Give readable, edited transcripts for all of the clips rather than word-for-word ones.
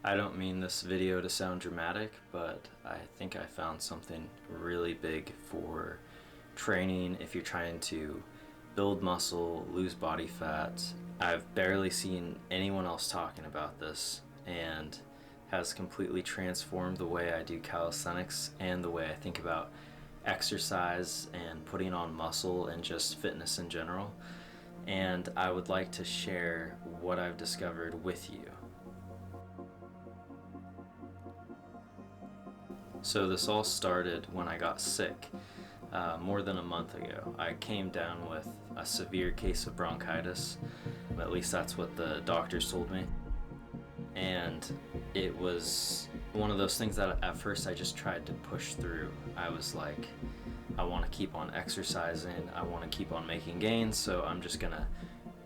I don't mean this video to sound dramatic, but I think I found something really big for training if you're trying to build muscle, lose body fat. I've barely seen anyone else talking about this, and has completely transformed the way I do calisthenics and the way I think about exercise and putting on muscle and just fitness in general. And I would like to share what I've discovered with you. So this all started when I got sick more than a month ago. I came down with a severe case of bronchitis. At least that's what the doctors told me. And it was one of those things that at first I just tried to push through. I was like, I want to keep on exercising, I want to keep on making gains, so I'm just gonna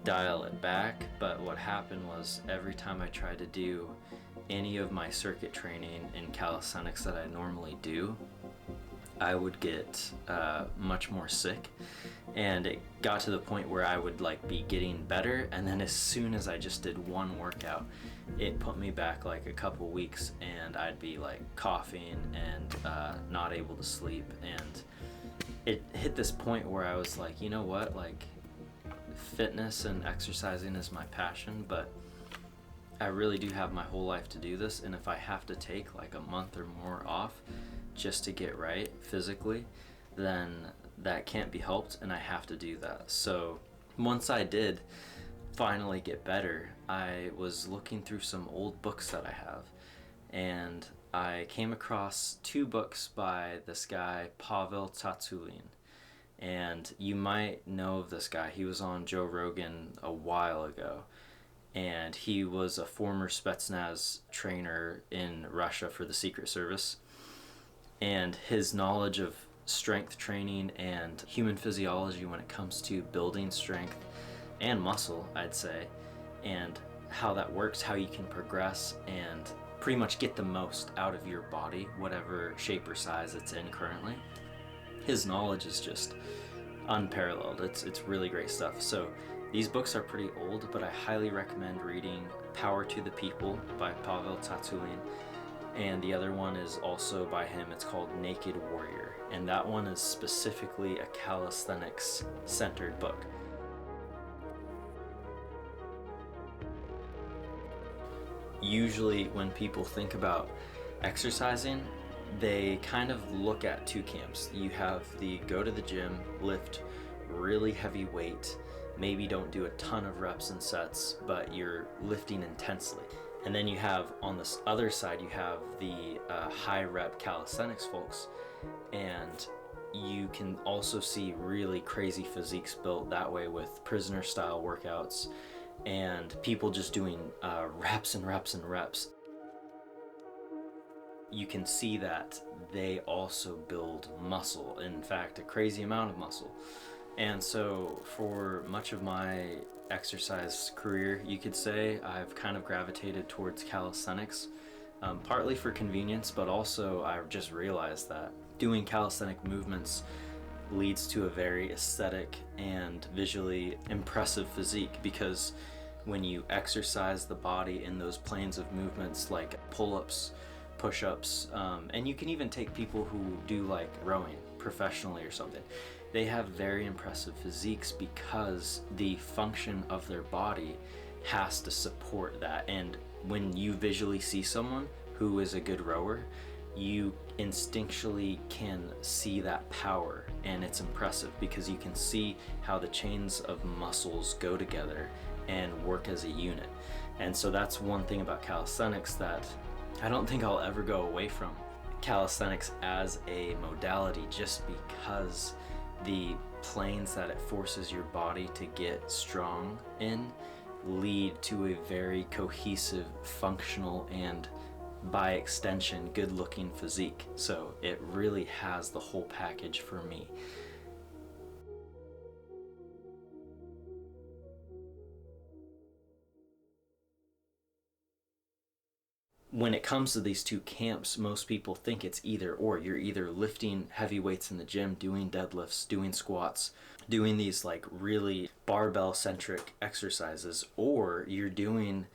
dial it back. But what happened was every time I tried to do any of my circuit training in calisthenics that I normally do, I would get much more sick, and it got to the point where I would like be getting better, and then as soon as I just did one workout, it put me back like a couple weeks, and I'd be like coughing and not able to sleep. And it hit this point where I was like, you know what, like fitness and exercising is my passion, but I really do have my whole life to do this, and if I have to take like a month or more off just to get right physically, then that can't be helped, and I have to do that. So once I did finally get better, I was looking through some old books that I have, and I came across two books by this guy, Pavel Tsatsouline. And you might know of this guy. He was on Joe Rogan a while ago, and he was a former Spetsnaz trainer in Russia for the Secret Service. And his knowledge of strength training and human physiology when it comes to building strength and muscle, I'd say, and how that works, how you can progress and pretty much get the most out of your body, whatever shape or size it's in currently. His knowledge is just unparalleled. It's really great stuff. So these books are pretty old, but I highly recommend reading Power to the People by Pavel Tsatsouline. And the other one is also by him. It's called Naked Warrior. And that one is specifically a calisthenics centered book. Usually when people think about exercising, they kind of look at two camps. You have the go to the gym, lift really heavy weight, maybe don't do a ton of reps and sets, but you're lifting intensely. And then you have on this other side, you have the high rep calisthenics folks, and you can also see really crazy physiques built that way with prisoner style workouts and people just doing reps and reps and reps. You can see that they also build muscle, in fact a crazy amount of muscle. And so for much of my exercise career, you could say, I've kind of gravitated towards calisthenics, partly for convenience, but also I've just realized that doing calisthenic movements leads to a very aesthetic and visually impressive physique, because when you exercise the body in those planes of movements like pull-ups, push-ups, and you can even take people who do like rowing professionally or something. They have very impressive physiques because the function of their body has to support that. And when you visually see someone who is a good rower, you instinctually can see that power, and it's impressive because you can see how the chains of muscles go together and work as a unit. And so that's one thing about calisthenics that I don't think I'll ever go away from. Calisthenics as a modality, just because the planes that it forces your body to get strong in lead to a very cohesive, functional, and by extension, good-looking physique. So it really has the whole package for me. When it comes to these two camps, most people think it's either or. You're either lifting heavy weights in the gym, doing deadlifts, doing squats, doing these like really barbell centric exercises, or you're doing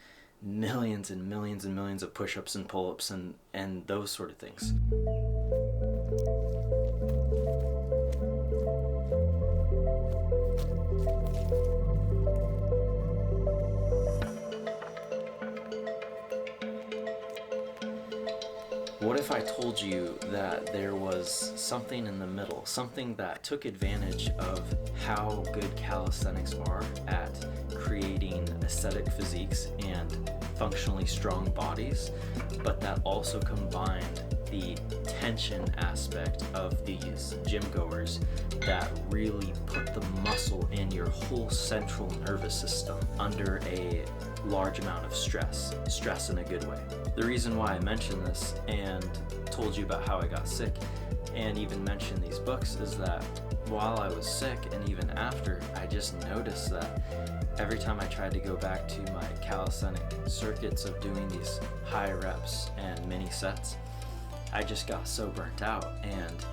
millions and millions and millions of push-ups and pull-ups and those sort of things. What if I told you that there was something in the middle, something that took advantage of how good calisthenics are at creating aesthetic physiques and functionally strong bodies, but that also combined the tension aspect of these gym goers that really put the muscle in your whole central nervous system under a large amount of stress in a good way. The reason why I mentioned this and told you about how I got sick and even mentioned these books is that while I was sick and even after, I just noticed that every time I tried to go back to my calisthenic circuits of doing these high reps and mini sets, I just got so burnt out. And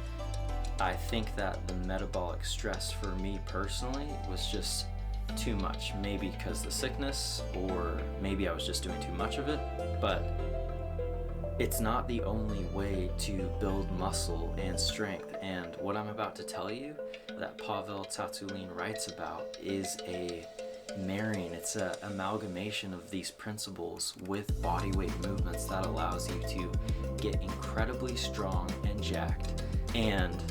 I think that the metabolic stress for me personally was just too much, maybe because the sickness, or maybe I was just doing too much of it. But it's not the only way to build muscle and strength, and what I'm about to tell you that Pavel Tsatsouline writes about is a marrying, it's an amalgamation of these principles with body weight movements that allows you to get incredibly strong and jacked, and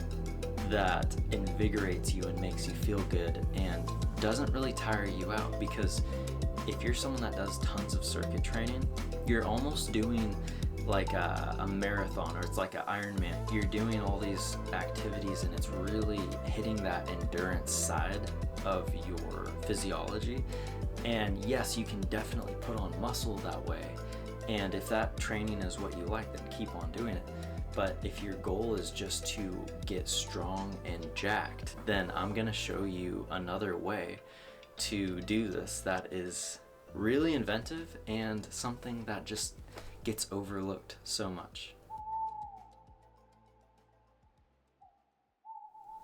that invigorates you and makes you feel good and doesn't really tire you out. Because if you're someone that does tons of circuit training, you're almost doing like a marathon, or it's like an Ironman. You're doing all these activities and it's really hitting that endurance side of your physiology. And yes, you can definitely put on muscle that way, and if that training is what you like, then keep on doing it. But if your goal is just to get strong and jacked, then I'm gonna show you another way to do this that is really inventive and something that just gets overlooked so much.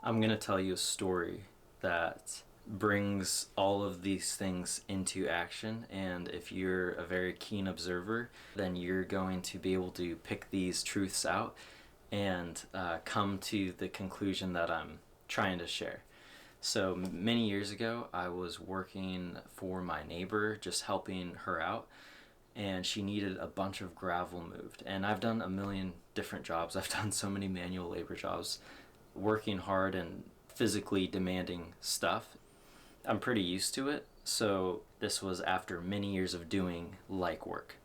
I'm gonna tell you a story that brings all of these things into action, and if you're a very keen observer, then you're going to be able to pick these truths out and come to the conclusion that I'm trying to share. So many years ago, I was working for my neighbor, just helping her out, and she needed a bunch of gravel moved. And I've done a million different jobs. I've done so many manual labor jobs, working hard and physically demanding stuff. I'm pretty used to it, so this was after many years of doing like work.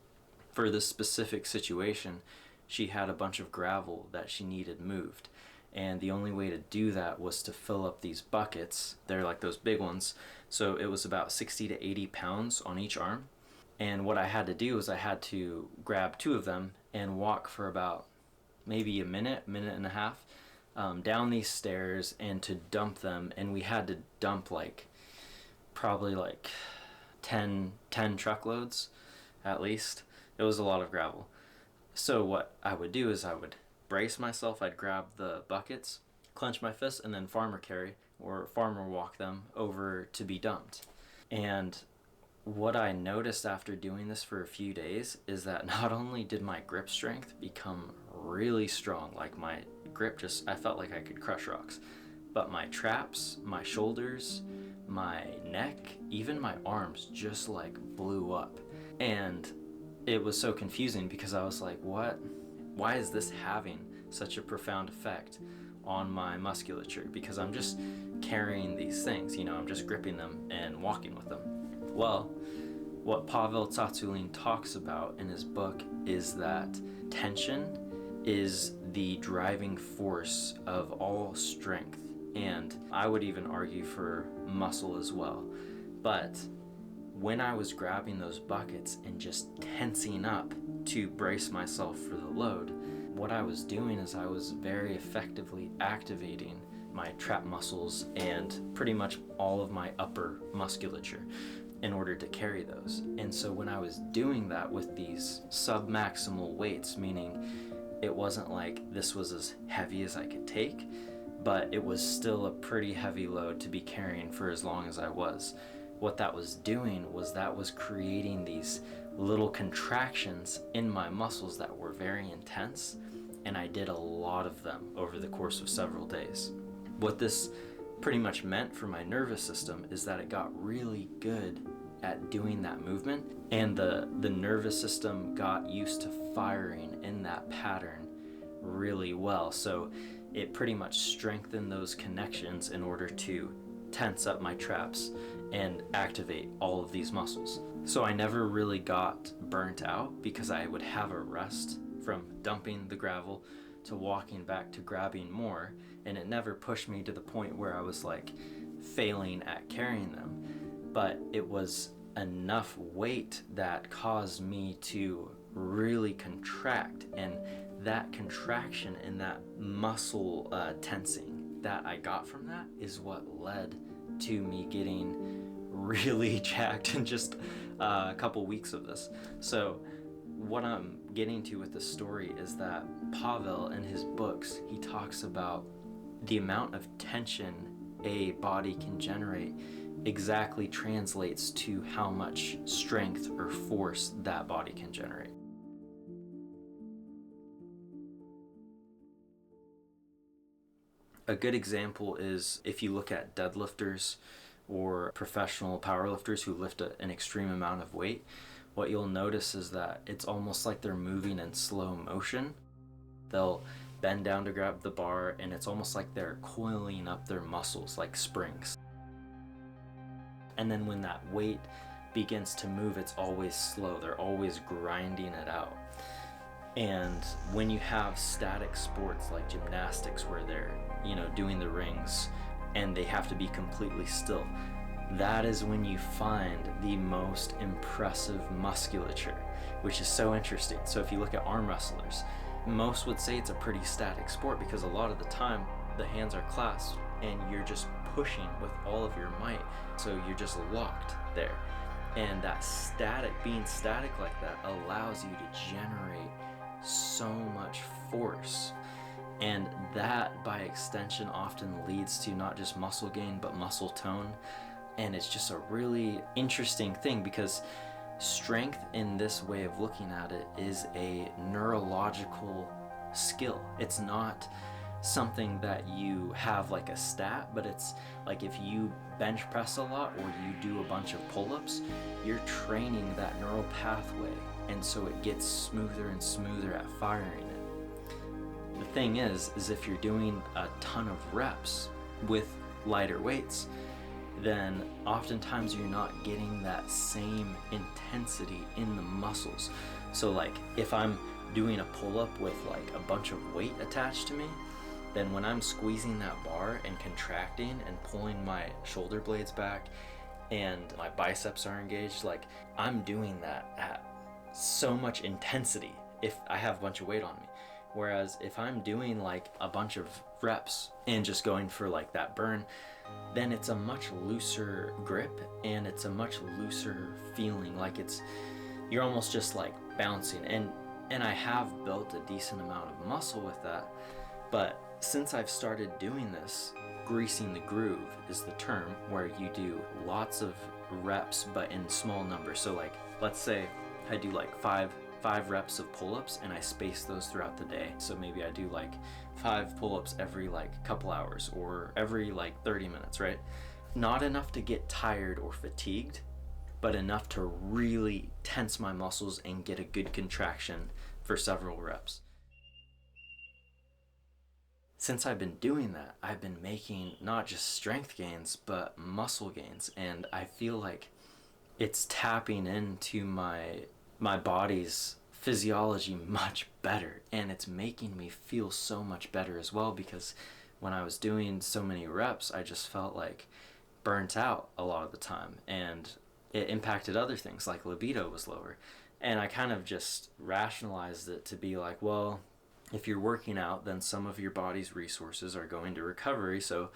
For this specific situation, she had a bunch of gravel that she needed moved, and the only way to do that was to fill up these buckets. They're like those big ones, so it was about 60 to 80 pounds on each arm. And what I had to do is I had to grab two of them and walk for about maybe a minute and a half down these stairs and to dump them. And we had to dump probably 10 truckloads at least. It was a lot of gravel. So what I would do is I would brace myself, I'd grab the buckets, clench my fists, and then farmer carry or farmer walk them over to be dumped. And what I noticed after doing this for a few days is that not only did my grip strength become really strong, like my grip I felt like I could crush rocks, but my traps, my shoulders, my neck, even my arms just blew up. And it was so confusing because I was like, why is this having such a profound effect on my musculature? Because I'm just carrying these things, I'm just gripping them and walking with them. Well, what Pavel Tsatsouline talks about in his book is that tension is the driving force of all strength, and I would even argue for muscle as well. But when I was grabbing those buckets and just tensing up to brace myself for the load, what I was doing is I was very effectively activating my trap muscles and pretty much all of my upper musculature in order to carry those. And so when I was doing that with these sub-maximal weights, meaning it wasn't like this was as heavy as I could take, but it was still a pretty heavy load to be carrying for as long as I was. What that was doing was that was creating these little contractions in my muscles that were very intense, and I did a lot of them over the course of several days. What this pretty much meant for my nervous system is that it got really good at doing that movement, and the nervous system got used to firing in that pattern really well. So it pretty much strengthened those connections in order to tense up my traps and activate all of these muscles. So I never really got burnt out because I would have a rest from dumping the gravel to walking back to grabbing more, and it never pushed me to the point where I was like failing at carrying them. But it was enough weight that caused me to really contract, and that contraction and that muscle tensing that I got from that is what led to me getting really jacked in just a couple weeks of this. So what I'm getting to with this story is that Pavel, in his books, he talks about the amount of tension a body can generate exactly translates to how much strength or force that body can generate. A good example is if you look at deadlifters or professional powerlifters who lift an extreme amount of weight, what you'll notice is that it's almost like they're moving in slow motion. They'll bend down to grab the bar, and it's almost like they're coiling up their muscles like springs. And then when that weight begins to move, it's always slow. They're always grinding it out. And when you have static sports like gymnastics where they're, doing the rings and they have to be completely still, that is when you find the most impressive musculature, which is so interesting. So if you look at arm wrestlers, most would say it's a pretty static sport because a lot of the time the hands are clasped and you're just pushing with all of your might, so you're just locked there. And that being static like that allows you to generate so much force, and that by extension often leads to not just muscle gain but muscle tone. And it's just a really interesting thing because strength in this way of looking at it is a neurological skill. It's not something that you have like a stat, but it's like if you bench press a lot or you do a bunch of pull-ups, you're training that neural pathway, and so it gets smoother and smoother at firing it. The thing is if you're doing a ton of reps with lighter weights, then oftentimes you're not getting that same intensity in the muscles. So like if I'm doing a pull-up with like a bunch of weight attached to me, then when I'm squeezing that bar and contracting and pulling my shoulder blades back and my biceps are engaged, like I'm doing that at so much intensity if I have a bunch of weight on me. Whereas if I'm doing like a bunch of reps and just going for like that burn, then it's a much looser grip and it's a much looser feeling, like you're almost just like bouncing. And I have built a decent amount of muscle with that, but since I've started doing this, greasing the groove is the term, where you do lots of reps but in small numbers. So like let's say I do like five reps of pull-ups and I space those throughout the day. So maybe I do like 5 pull-ups every like couple hours or every like 30 minutes, right? Not enough to get tired or fatigued, but enough to really tense my muscles and get a good contraction for several reps. Since I've been doing that, I've been making not just strength gains, but muscle gains. And I feel like it's tapping into my body's physiology much better. And it's making me feel so much better as well, because when I was doing so many reps, I just felt like burnt out a lot of the time. And it impacted other things, like libido was lower. And I kind of just rationalized it to be like, well, if you're working out, then some of your body's resources are going to recovery, so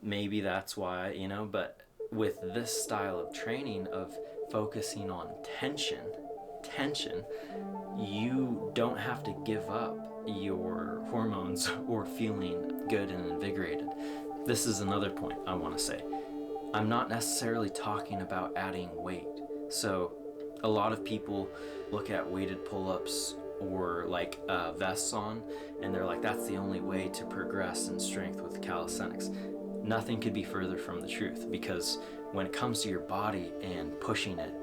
maybe that's why, but with this style of training of focusing on tension, you don't have to give up your hormones or feeling good and invigorated. This is another point I want to say. I'm not necessarily talking about adding weight. So A lot of people look at weighted pull-ups or like vests on, and they're like, that's the only way to progress in strength with calisthenics. Nothing could be further from the truth, because when it comes to your body and pushing it,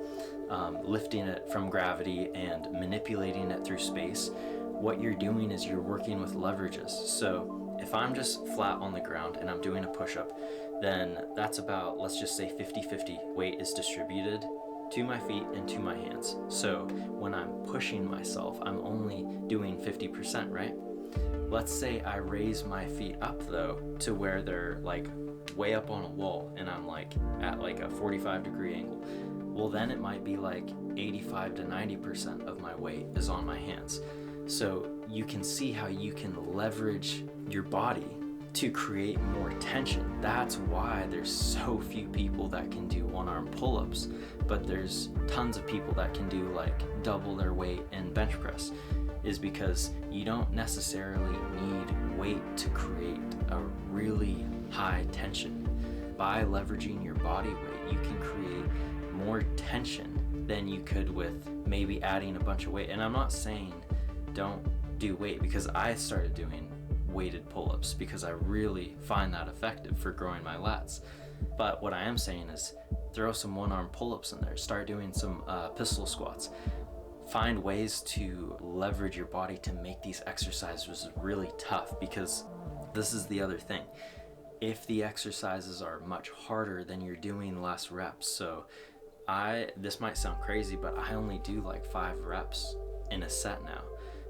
lifting it from gravity and manipulating it through space, what you're doing is you're working with leverages. So if I'm just flat on the ground and I'm doing a push-up, then that's about, let's just say 50-50 weight is distributed to my feet and to my hands. So when I'm pushing myself, I'm only doing 50%, right? Let's say I raise my feet up though to where they're like way up on a wall and I'm like at like a 45-degree angle. Well, then it might be like 85 to 90% of my weight is on my hands. So you can see how you can leverage your body to create more tension. That's why there's so few people that can do one-arm pull-ups, but there's tons of people that can do like double their weight in bench press, is because you don't necessarily need weight to create a really high tension. By leveraging your body weight, you can create more tension than you could with maybe adding a bunch of weight. And I'm not saying don't do weight, because I started doing weighted pull-ups because I really find that effective for growing my lats. But what I am saying is throw some one-arm pull-ups in there, start doing some pistol squats. Find ways to leverage your body to make these exercises really tough, because this is the other thing. If the exercises are much harder, then you're doing less reps. So this might sound crazy, but I only do like 5 reps in a set now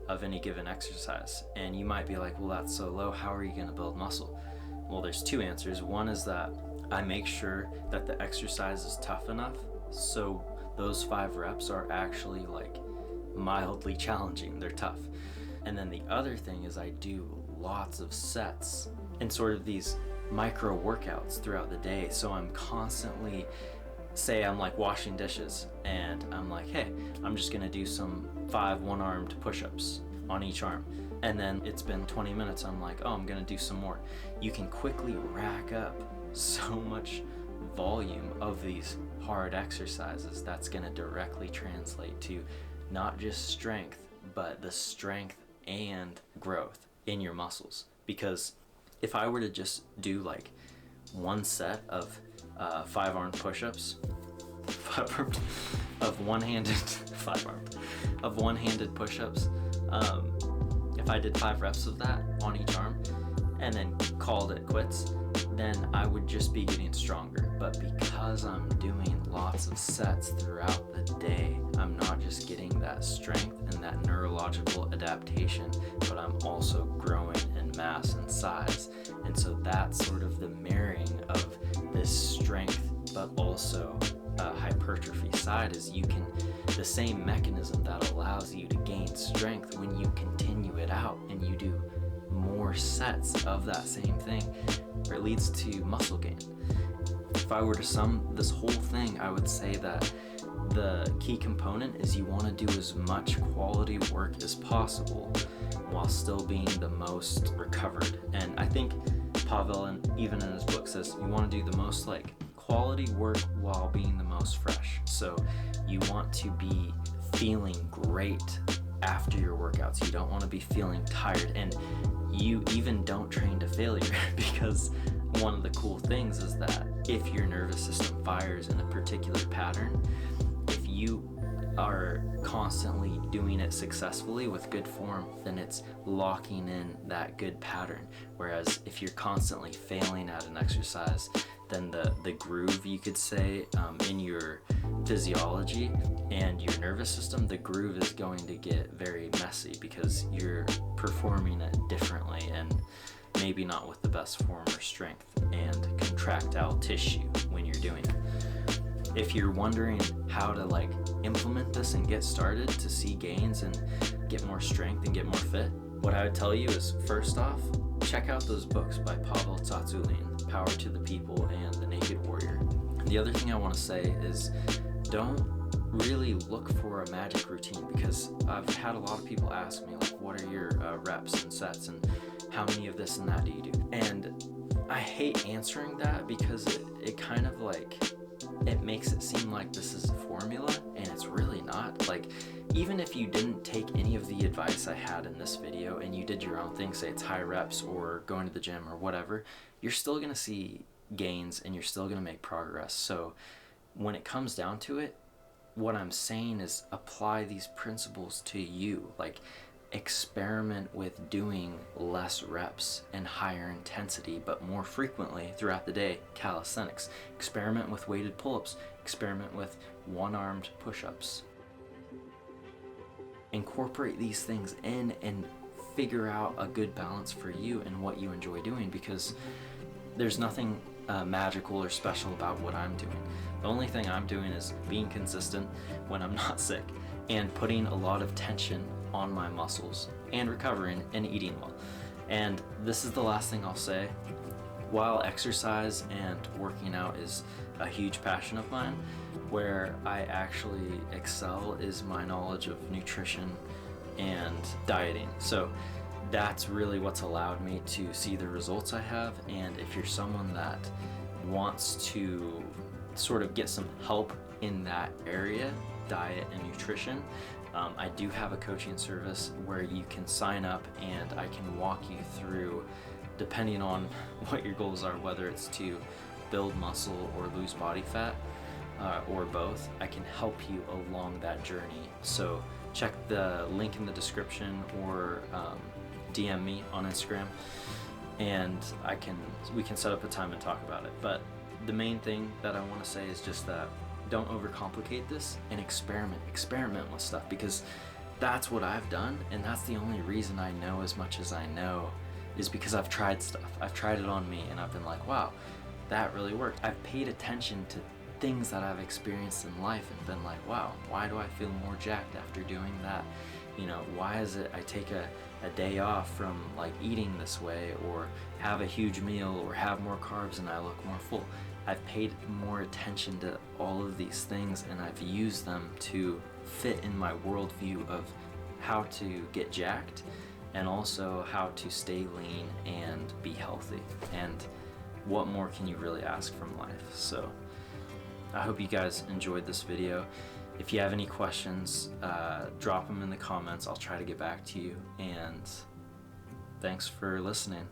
of any given exercise. And you might be like, well, that's so low, how are you gonna build muscle? Well, there's 2 answers. One is that I make sure that the exercise is tough enough so those 5 reps are actually like mildly challenging, they're tough. And then the other thing is I do lots of sets and sort of these micro workouts throughout the day. So I'm constantly, say I'm like washing dishes and I'm like, hey, I'm just gonna do some 5 one-armed push-ups on each arm. And then it's been 20 minutes, I'm like, oh, I'm gonna do some more. You can quickly rack up so much volume of these hard exercises that's gonna directly translate to not just strength, but the strength and growth in your muscles. Because if I were to just do like one set of 5-armed push-ups, of one-handed push-ups, if I did 5 reps of that on each arm and then called it quits, then I would just be getting stronger. But because I'm doing lots of sets throughout the day, I'm not just getting that strength and that neurological adaptation, but I'm also growing in mass and size. And so that's sort of the marrying of this strength but also hypertrophy side, is the same mechanism that allows you to gain strength when you continue it out and you do more sets of that same thing, or it leads to muscle gain. If I were to sum this whole thing, I would say that the key component is you want to do as much quality work as possible while still being the most recovered. And I think Pavel, and even in his book, says you want to do the most like quality work while being the most fresh. So you want to be feeling great after your workouts. You don't want to be feeling tired, and you even don't train to failure because one of the cool things is that if your nervous system fires in a particular pattern, if you are constantly doing it successfully with good form, then it's locking in that good pattern. Whereas if you're constantly failing at an exercise, then the groove, you could say, in your physiology and your nervous system, the groove is going to get very messy because you're performing it differently and maybe not with the best form or strength and contractile tissue when you're doing it. If you're wondering how to like implement this and get started to see gains and get more strength and get more fit, what I would tell you is, first off, check out those books by Pavel Tsatsouline, Power to the People and The Naked Warrior. The other thing I want to say is don't really look for a magic routine, because I've had a lot of people ask me like, what are your reps and sets and how many of this and that do you do? And I hate answering that because it kind of like, it makes it seem like this is a formula, and it's really not. Like, even if you didn't take any of the advice I had in this video and you did your own thing, say it's high reps or going to the gym or whatever, you're still gonna see gains and you're still gonna make progress. So when it comes down to it, what I'm saying is apply these principles to you. Like, experiment with doing less reps and higher intensity but more frequently throughout the day. Calisthenics. Experiment with weighted pull-ups. Experiment with one-armed push-ups. Incorporate these things in and figure out a good balance for you and what you enjoy doing, because there's nothing magical or special about what I'm doing. The only thing I'm doing is being consistent when I'm not sick and putting a lot of tension on my muscles and recovering and eating well. And this is the last thing I'll say. While exercise and working out is a huge passion of mine, where I actually excel is my knowledge of nutrition and dieting. So that's really what's allowed me to see the results I have. And if you're someone that wants to sort of get some help in that area, diet and nutrition, I do have a coaching service where you can sign up and I can walk you through, depending on what your goals are, whether it's to build muscle or lose body fat, or both. I can help you along that journey. So check the link in the description or DM me on Instagram, and we can set up a time and talk about it. But the main thing that I want to say is just that don't overcomplicate this and experiment with stuff, because that's what I've done, and that's the only reason I know as much as I know is because I've tried stuff. I've tried it on me and I've been like, wow, that really worked. I've paid attention to things that I've experienced in life and been like, wow, why do I feel more jacked after doing that? You know, why is it I take a day off from like eating this way, or have a huge meal, or have more carbs and I look more full? I've paid more attention to all of these things, and I've used them to fit in my worldview of how to get jacked and also how to stay lean and be healthy. And what more can you really ask from life? So I hope you guys enjoyed this video. If you have any questions, drop them in the comments. I'll try to get back to you, and thanks for listening.